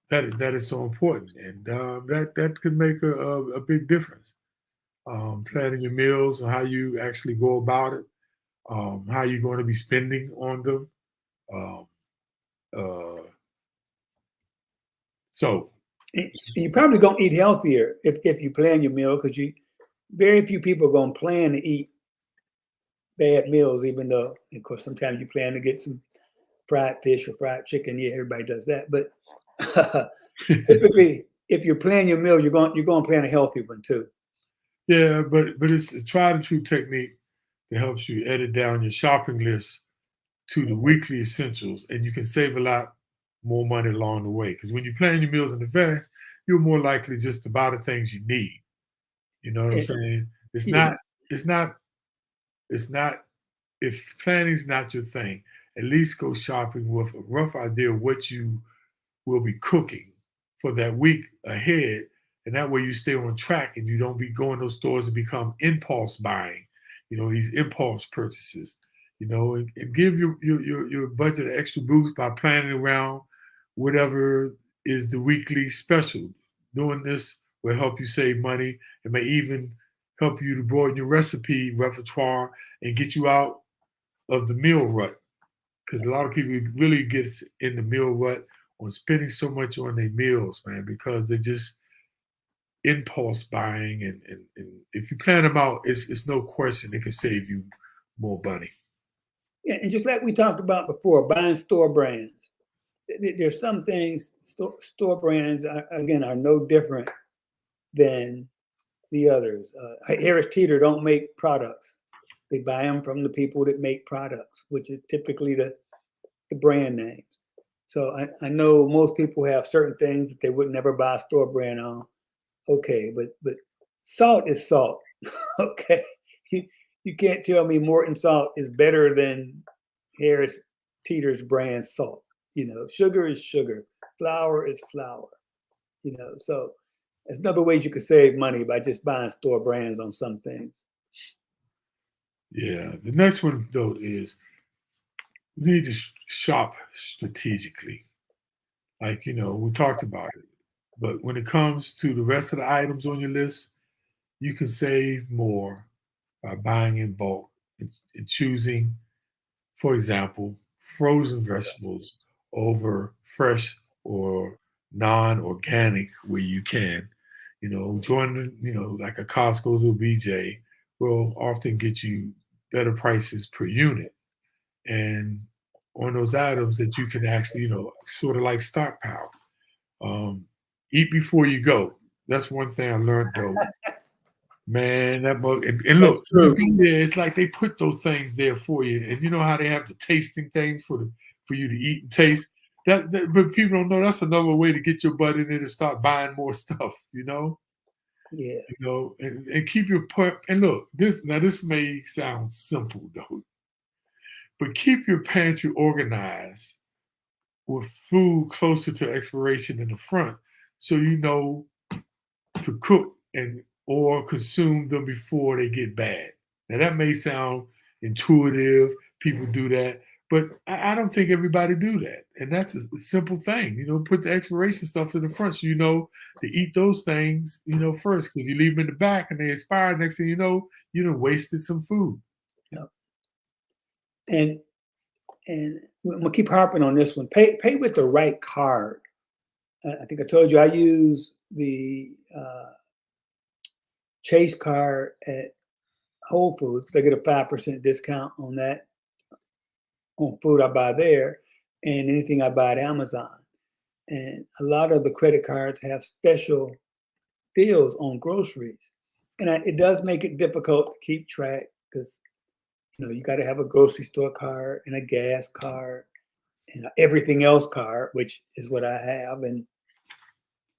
That is so important, and that could make a big difference. Planning your meals and how you actually go about it, how you're going to be spending on them. Um, uh, so And you're probably going to eat healthier if you plan your meal, because very few people are going to plan to eat bad meals, even though, of course, sometimes you plan to get some fried fish or fried chicken. Yeah, everybody does that. But typically, if you're planning your meal, you're going to plan a healthy one too. yeah, but it's a tried and true technique that helps you edit down your shopping list to the weekly essentials, and you can save a lot more money along the way. Because when you plan your meals in advance, you're more likely just to buy the things you need. You know what I'm And, saying? It's yeah, not, it's not, it's not, if planning's not your thing, at least go shopping with a rough idea of what you will be cooking for that week ahead. And that way you stay on track and you don't be going to those stores and become impulse buying, these impulse purchases, and give your budget an extra boost by planning around whatever is the weekly special. Doing this will help you save money. It may even help you to broaden your recipe repertoire and get you out of the meal rut. Because a lot of people really get in the meal rut on spending so much on their meals, man, because they're just impulse buying. And if you plan them out, it's no question it can save you more money. yeah, and just like we talked about before, buying store brands. There's some things store brands again are no different than the others. Harris Teeter don't make products; they buy them from the people that make products, which are typically the brand names. So I know most people have certain things that they would never buy a store brand on. Okay, but salt is salt. Okay, you can't tell me Morton salt is better than Harris Teeter's brand salt. Sugar is sugar, flour is flour. So there's another way you could save money by just buying store brands on some things. Yeah. The next one, though, is you need to shop strategically. Like, we talked about it. But when it comes to the rest of the items on your list, you can save more by buying in bulk and choosing, for example, frozen vegetables over fresh or non-organic where you can. Joining, like a Costco's or BJ will often get you better prices per unit. And on those items that you can actually, sort of like stockpile. Eat before you go. That's one thing I learned though. Man, that mug and That's look, you true. go there, it's like they put those things there for you. And you know how they have the tasting things for you to eat and taste. But people don't know that's another way to get your butt in there to start buying more stuff, Yeah. and keep your and look, this may sound simple though, but keep your pantry organized with food closer to expiration in the front so you know to cook and or consume them before they get bad. Now that may sound intuitive, people do that, but I don't think everybody do that. And that's a simple thing, put the expiration stuff in the front so you know to eat those things, first, because you leave them in the back and they expire. Next thing you done wasted some food. Yeah. And I'm gonna keep harping on this one. Pay with the right card. I think I told you I use the Chase card at Whole Foods because I get a 5% discount on that on food I buy there, and anything I buy at Amazon. And a lot of the credit cards have special deals on groceries, and it does make it difficult to keep track because you got to have a grocery store card and a gas card and everything else card, which is what I have. And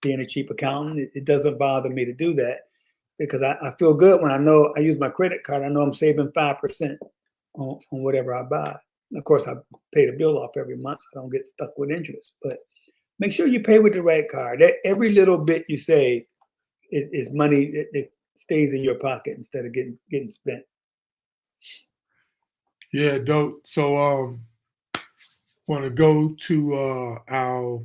being a cheap accountant, it doesn't bother me to do that because I feel good when I know I use my credit card. I know I'm saving 5% on whatever I buy. And of course, I pay the bill off every month, so I don't get stuck with interest. But make sure you pay with the right card. Every little bit you save is money that stays in your pocket instead of getting spent. Yeah, dope. So want to go to our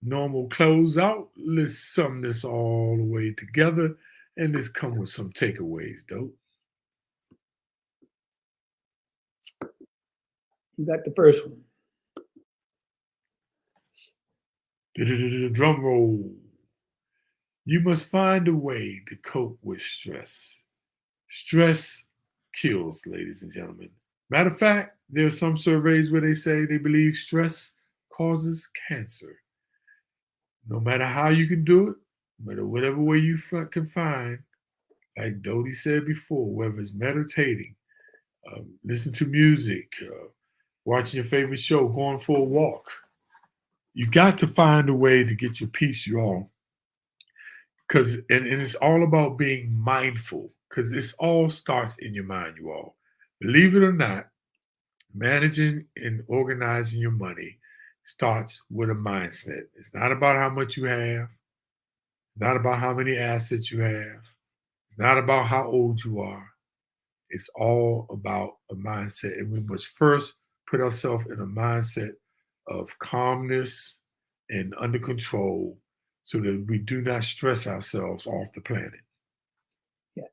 normal closeout. Let's sum this all the way together and let's come with some takeaways, dope. You got the first one. Drum roll. You must find a way to cope with stress. Stress kills, ladies and gentlemen. Matter of fact, there are some surveys where they say they believe stress causes cancer. No matter how you can do it, no matter whatever way you can find, like Dodie said before, whether it's meditating, listening to music, watching your favorite show, going for a walk. You got to find a way to get your peace, y'all. And it's all about being mindful, because this all starts in your mind, you all. Believe it or not, managing and organizing your money starts with a mindset. It's not about how much you have, not about how many assets you have, it's not about how old you are. It's all about a mindset. And we must first put ourselves in a mindset of calmness and under control so that we do not stress ourselves off the planet. Yeah,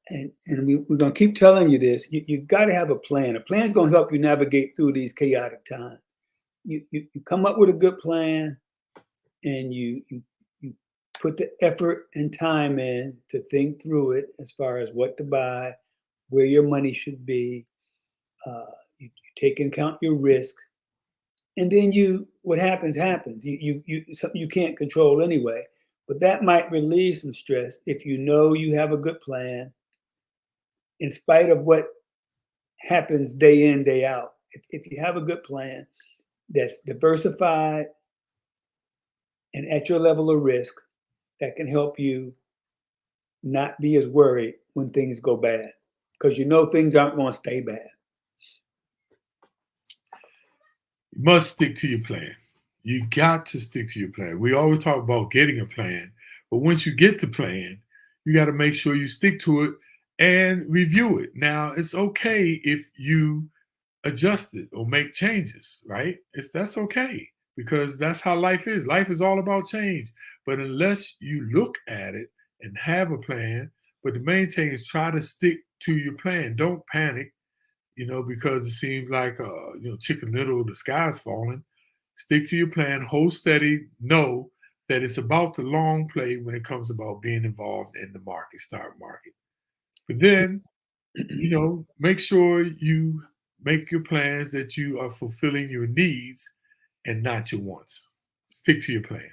and we're going to keep telling you this. You got to have a plan. A plan is going to help you navigate through these chaotic times. You come up with a good plan, and you put the effort and time in to think through it as far as what to buy, where your money should be. You take into account your risk, and then what happens. Something you can't control anyway. But that might relieve some stress if you know you have a good plan, in spite of what happens day in, day out. If you have a good plan that's diversified and at your level of risk, that can help you not be as worried when things go bad, because you know things aren't going to stay bad. You must stick to your plan. You got to stick to your plan. We always talk about getting a plan, but once you get the plan, you got to make sure you stick to it and review it. Now, it's okay if you adjust it or make changes, right? That's okay, because that's how life is. Life is all about change. But unless you look at it and have a plan, but the main thing is try to stick to your plan. Don't panic, because it seems like Chicken Little, the sky's falling. Stick to your plan, hold steady, know that it's about the long play when it comes about being involved in the stock market. But then, make sure you make your plans that you are fulfilling your needs and not your wants. Stick to your plan.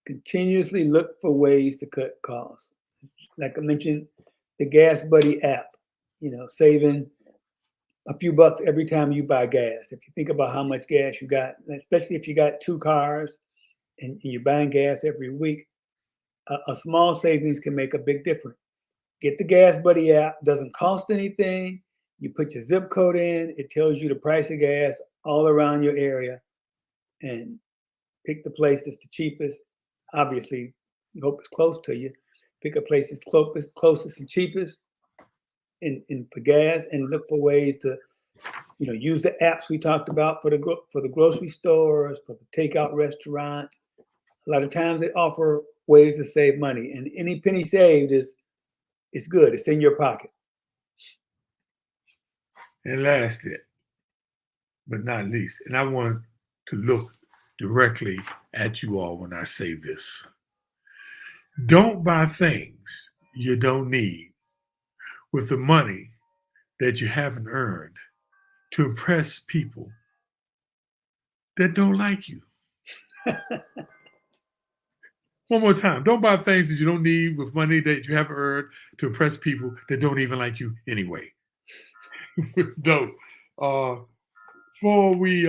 Continuously look for ways to cut costs. Like I mentioned, the Gas Buddy app, saving a few bucks every time you buy gas. If you think about how much gas you got, especially if you got 2 cars and you're buying gas every week, a small savings can make a big difference. Get the Gas Buddy app. Doesn't cost anything. You put your zip code in. It tells you the price of gas all around your area, and pick the place that's the cheapest. Obviously, you hope it's close to you. Pick a place that's closest and cheapest for gas, and look for ways to, use the apps we talked about for the grocery stores, for the takeout restaurants. A lot of times they offer ways to save money, and any penny saved is good. It's in your pocket. And lastly, but not least, and I want to look directly at you all when I say this. Don't buy things you don't need with the money that you haven't earned to impress people that don't like you. One more time. Don't buy things that you don't need with money that you haven't earned to impress people that don't even like you anyway. Dope. Before we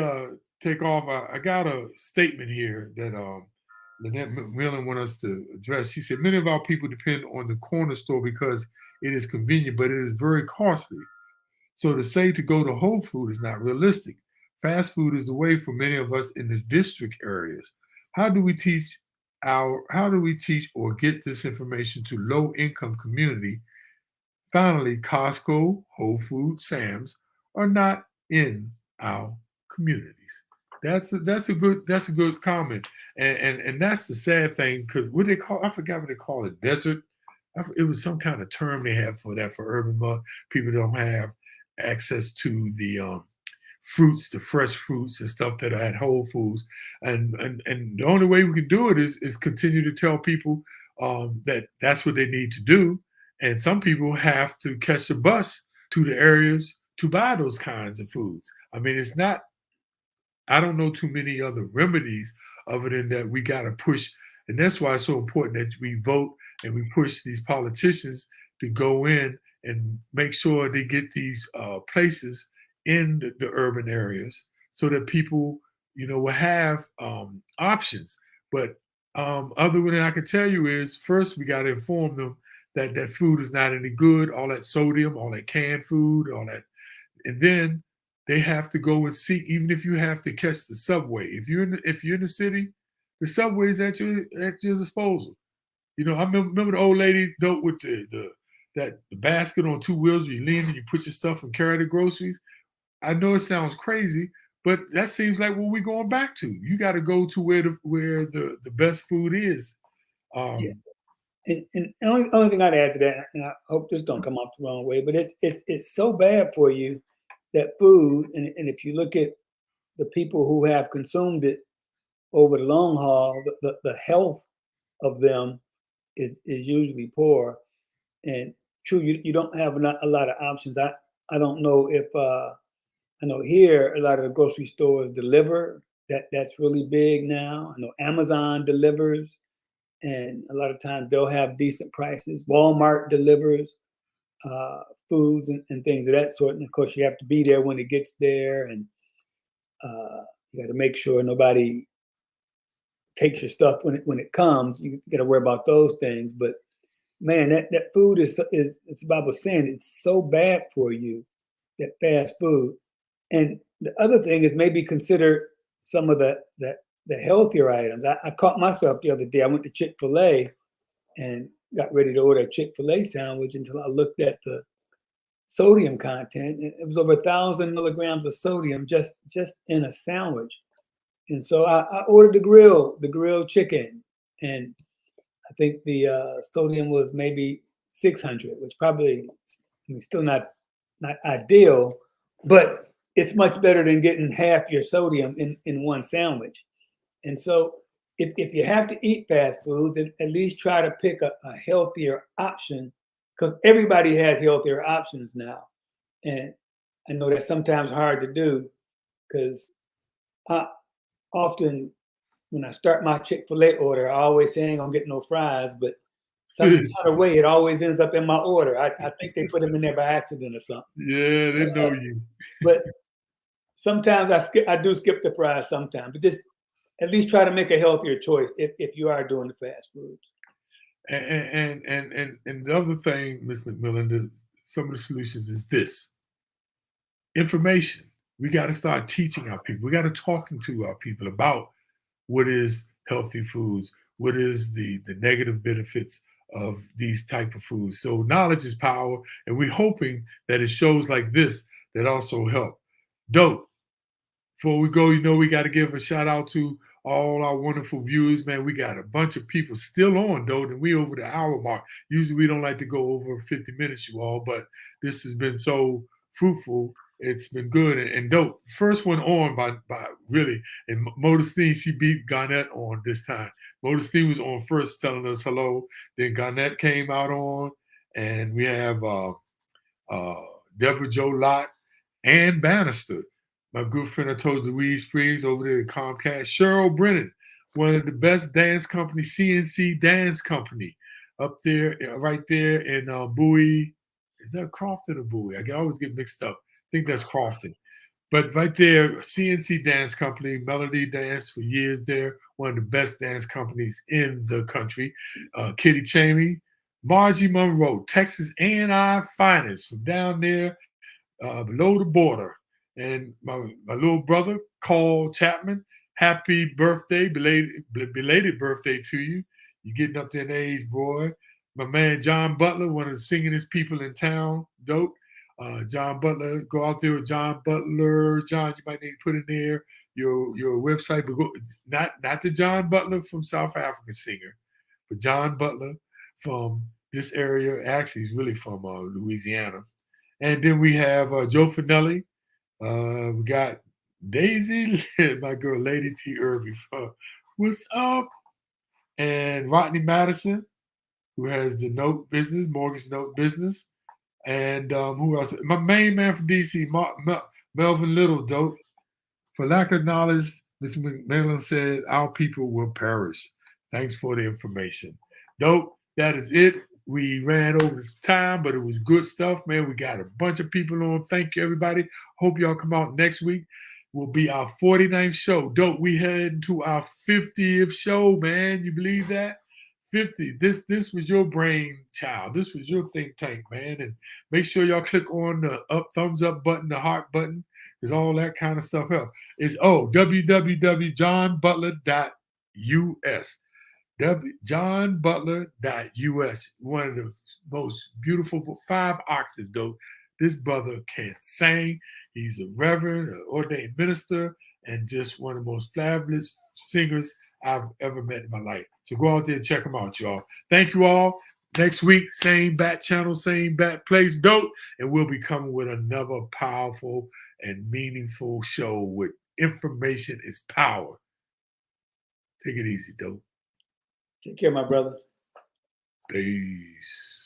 take off, I got a statement here that Lynette McMillan wanted us to address. She said, many of our people depend on the corner store because it is convenient, but it is very costly. So to say to go to Whole Food is not realistic. Fast food is the way for many of us in the district areas. How do we teach or get this information to low income community? Finally, Costco, Whole Foods, Sam's are not in our communities. That's a good comment, and that's the sad thing, because what they call, I forgot what they call it, desert. It was some kind of term they have for that, for urban people don't have access to the fruits, the fresh fruits and stuff that are at Whole Foods, and the only way we can do it is continue to tell people that that's what they need to do, and some people have to catch the bus to the areas to buy those kinds of foods. I mean, it's not. I don't know too many other remedies other than that we got to push, and that's why it's so important that we vote and we push these politicians to go in and make sure they get these places in the urban areas so that people, will have options. But other than I can tell you is first we got to inform them that that food is not any good, all that sodium, all that canned food, all that, and then they have to go and seek. Even if you have to catch the subway, if you're in the city, the subway is at your disposal. I remember the old lady dope with the basket on two wheels. You lean and you put your stuff and carry the groceries. I know it sounds crazy, but that seems like what we're going back to. You got to go to where the best food is. Yeah. Um, And only thing I'd add to that, and I hope this don't come off the wrong way, but it's so bad for you, that food, and if you look at the people who have consumed it over the long haul, the health of them is usually poor. And true, you don't have a lot of options. I don't know if I know here a lot of the grocery stores deliver. That's really big now. I know Amazon delivers, and a lot of times they'll have decent prices. Walmart delivers foods and things of that sort. And of course, you have to be there when it gets there, and you got to make sure nobody takes your stuff when it comes. You got to worry about those things. But man, that food is it's about was saying, it's so bad for you, that fast food. And the other thing is maybe consider some of the healthier items. I caught myself the other day. I went to Chick-fil-A and got ready to order a Chick-fil-A sandwich until I looked at the sodium content. It was over 1,000 milligrams of sodium just in a sandwich. And so I ordered the grilled chicken, and I think the sodium was maybe 600, which probably, I mean, still not ideal, but it's much better than getting half your sodium in one sandwich. And so if you have to eat fast foods, at least try to pick a healthier option, because everybody has healthier options now. And I know that's sometimes hard to do, because I often, when I start my Chick-fil-A order, I always say I ain't gonna get no fries, but some kind of way it always ends up in my order. I think they put them in there by accident or something. yeah, they know you. But sometimes I do skip the fries sometimes, but just at least try to make a healthier choice if you are doing the fast foods. And the other thing, Ms. McMillan, some of the solutions is this information. We got to start teaching our people. We got to talking to our people about what is healthy foods, what is the negative benefits of these type of foods. So knowledge is power, and we're hoping that it shows like this that also help. Dope. Before we go, we got to give a shout out to all our wonderful viewers, man. We got a bunch of people still on, though, and we over the hour mark. Usually we don't like to go over 50 minutes, you all, but this has been so fruitful. It's been good and dope. First one on by really, and Modestine, she beat Garnett on this time. Modestine was on first telling us hello. Then Garnett came out on, and we have Deborah Jo Lott and Bannister. My good friend I told you, Louise Springs over there at Comcast. Cheryl Brennan, one of the best dance company, CNC Dance Company, up there, right there in Bowie. Is that Crofton or Bowie? I always get mixed up. I think that's Crofton. But right there, CNC Dance Company, Melody Dance for years there, one of the best dance companies in the country. Kitty Chamey, Margie Monroe, Texas A&I finest from down there below the border. And my little brother, Carl Chapman, happy birthday, belated birthday to you. You're getting up there in age, boy. My man, John Butler, one of the singingest people in town, dope. John Butler, go out there with John Butler. John, you might need to put in there your website, but go, not the John Butler from South Africa singer, but John Butler from this area. Actually, he's really from Louisiana. And then we have Joe Finelli. We got Daisy, my girl Lady T. Irby. What's up? And Rodney Madison, who has the note business, mortgage note business. And who else? My main man from DC, Melvin Little, dope. For lack of knowledge, Mr. McMillan said, our people will perish. Thanks for the information. Dope, that is it. We ran over the time, but it was good stuff, man. We got a bunch of people on. Thank you, everybody. Hope y'all come out next week. Will be our 49th show. Dope. We head to our 50th show, man. You believe that? 50. This was your brain child. This was your think tank, man. And make sure y'all click on the thumbs up button, the heart button, because all that kind of stuff helps. It's www.johnbutler.us. johnbutler.us. One of the most beautiful 5 octaves, though. This brother can sing. He's a reverend, an ordained minister, and just one of the most fabulous singers I've ever met in my life. So go out there and check him out, y'all. Thank you all. Next week, same bat channel, same bat place, dope. And we'll be coming with another powerful and meaningful show with information is power. Take it easy, dope. Take care, my brother. Peace.